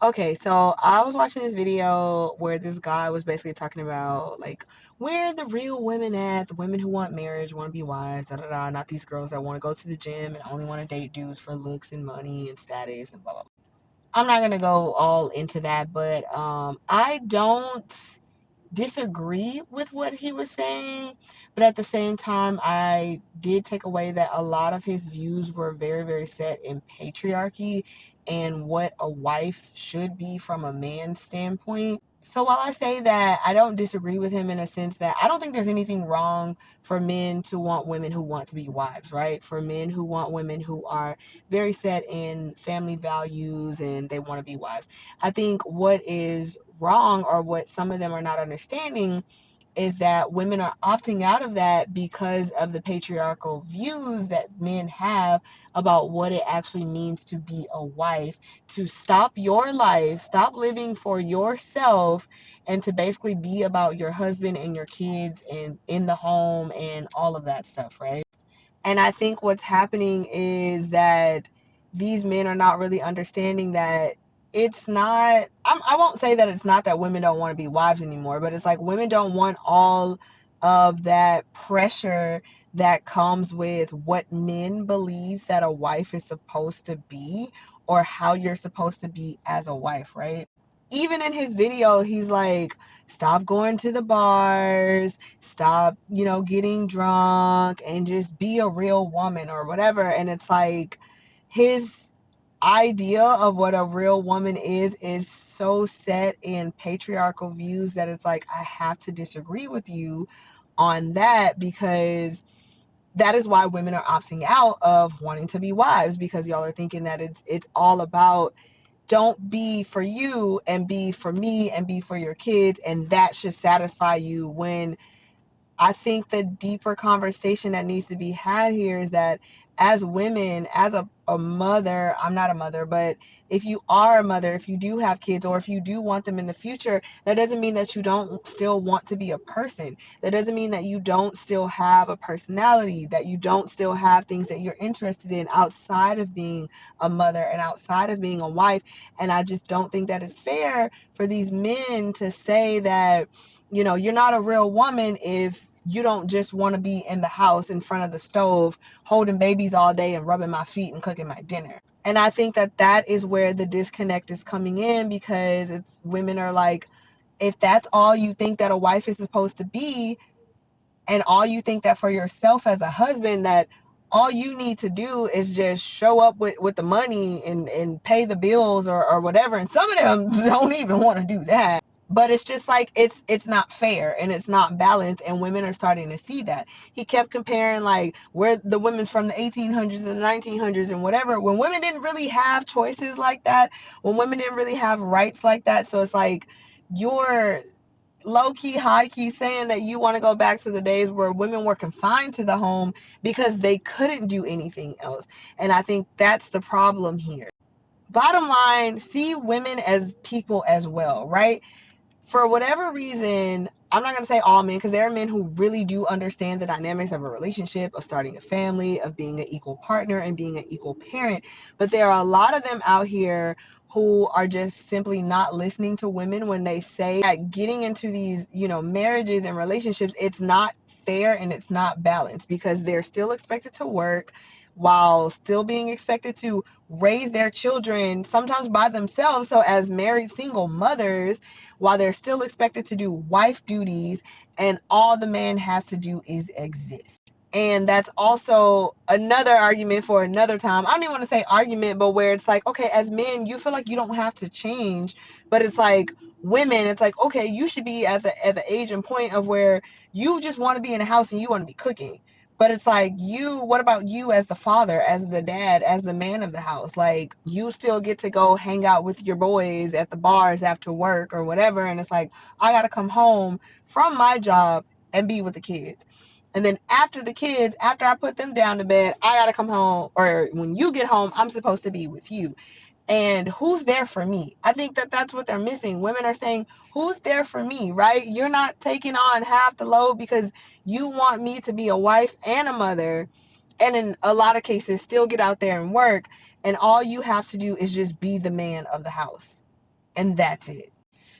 Okay, so I was watching this video where this guy was basically talking about like where are the real women at? The women who want marriage, want to be wives, da da da, not these girls that want to go to the gym and only want to date dudes for looks and money and status and blah blah blah. I'm not gonna go all into that, but I don't disagree with what he was saying, but at the same time, I did take away that a lot of his views were very, very set in patriarchy and what a wife should be from a man's standpoint. So while I say that I don't disagree with him in a sense that I don't think there's anything wrong for men to want women who want to be wives, right? For men who want women who are very set in family values and they want to be wives. I think what is wrong or what some of them are not understanding is that women are opting out of that because of the patriarchal views that men have about what it actually means to be a wife, to stop your life, stop living for yourself, and to basically be about your husband and your kids and in the home and all of that stuff, right? And I think what's happening is that these men are not really understanding that it's not, I won't say that it's not that women don't want to be wives anymore, but it's like women don't want all of that pressure that comes with what men believe that a wife is supposed to be or how you're supposed to be as a wife, right? Even in his video, he's like, stop going to the bars, stop, getting drunk and just be a real woman or whatever. And it's like his idea of what a real woman is so set in patriarchal views that it's like I have to disagree with you on that because that is why women are opting out of wanting to be wives because y'all are thinking that it's all about don't be for you and be for me and be for your kids and that should satisfy you when I think the deeper conversation that needs to be had here is that as women, as a mother, I'm not a mother, but if you are a mother, if you do have kids, or if you do want them in the future, that doesn't mean that you don't still want to be a person. That doesn't mean that you don't still have a personality, that you don't still have things that you're interested in outside of being a mother and outside of being a wife. And I just don't think that it's fair for these men to say that you're not a real woman if you don't just want to be in the house in front of the stove holding babies all day and rubbing my feet and cooking my dinner. And I think that that is where the disconnect is coming in because it's women are like, if that's all you think that a wife is supposed to be, and all you think that for yourself as a husband, that all you need to do is just show up with the money and pay the bills or whatever. And some of them don't even want to do that, but it's just like it's not fair and it's not balanced and women are starting to see that. He kept comparing like where the women's from the 1800s and the 1900s and whatever, when women didn't really have choices like that, when women didn't really have rights like that. So it's like you're low key, high key saying that you want to go back to the days where women were confined to the home because they couldn't do anything else. And I think that's the problem here. Bottom line, see women as people as well, right? For whatever reason, I'm not going to say all men because there are men who really do understand the dynamics of a relationship, of starting a family, of being an equal partner and being an equal parent. But there are a lot of them out here who are just simply not listening to women when they say that getting into these, marriages and relationships, it's not fair and it's not balanced because they're still expected to work while still being expected to raise their children sometimes by themselves. So as married single mothers, while they're still expected to do wife duties, and all the man has to do is exist. And that's also another argument for another time. I don't even want to say argument, but where it's like, okay, as men, you feel like you don't have to change, but it's like women, it's like, okay, you should be at the age and point of where you just want to be in the house and you want to be cooking. But it's like what about you as the father, as the dad, as the man of the house? Like you still get to go hang out with your boys at the bars after work or whatever. And it's like, I got to come home from my job and be with the kids. And then after the kids, after I put them down to bed, I got to come home. Or when you get home, I'm supposed to be with you. And who's there for me? I think that that's what they're missing. Women are saying, who's there for me, right? You're not taking on half the load because you want me to be a wife and a mother. And in a lot of cases, still get out there and work. And all you have to do is just be the man of the house. and that's it.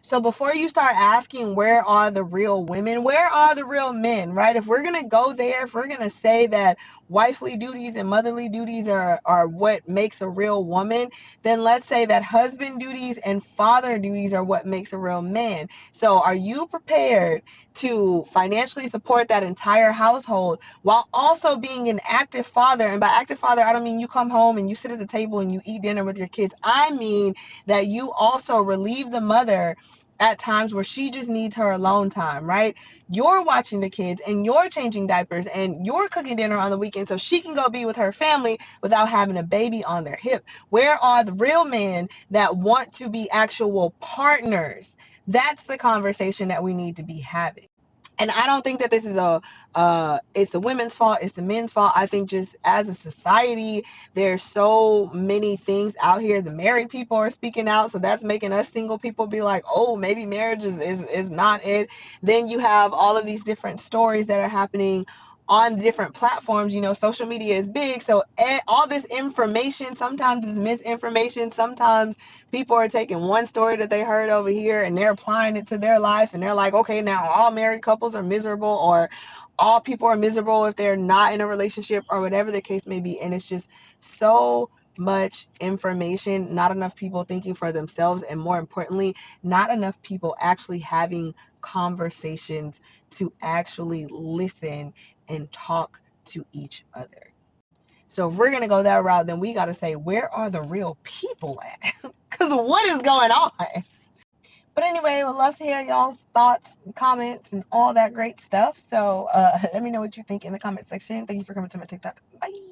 So before you start asking where are the real women, where are the real men, right? If we're gonna go there, if we're gonna say that wifely duties and motherly duties are what makes a real woman, then let's say that husband duties and father duties are what makes a real man. So are you prepared to financially support that entire household while also being an active father? And by active father, I don't mean you come home and you sit at the table and you eat dinner with your kids. I mean that you also relieve the mother at times where she just needs her alone time, right? You're watching the kids and you're changing diapers and you're cooking dinner on the weekend so she can go be with her family without having a baby on their hip. Where are the real men that want to be actual partners? That's the conversation that we need to be having. And I don't think that this is it's the women's fault, it's the men's fault. I think just as a society, there's so many things out here. The married people are speaking out, so that's making us single people be like, oh, maybe marriage is not it. Then you have all of these different stories that are happening on different platforms. You know, social media is big, so all this information sometimes is misinformation. Sometimes people are taking one story that they heard over here and they're applying it to their life, and they're like, okay, now all married couples are miserable, or all people are miserable if they're not in a relationship, or whatever the case may be. And it's just so much information, not enough people thinking for themselves, and more importantly, not enough people actually having conversations to actually listen and talk to each other. So if we're going to go that route, then we got to say, where are the real people at? Because what is going on? But anyway, I would love to hear y'all's thoughts and comments and all that great stuff. So let me know what you think in the comment section. Thank you for coming to my TikTok. Bye.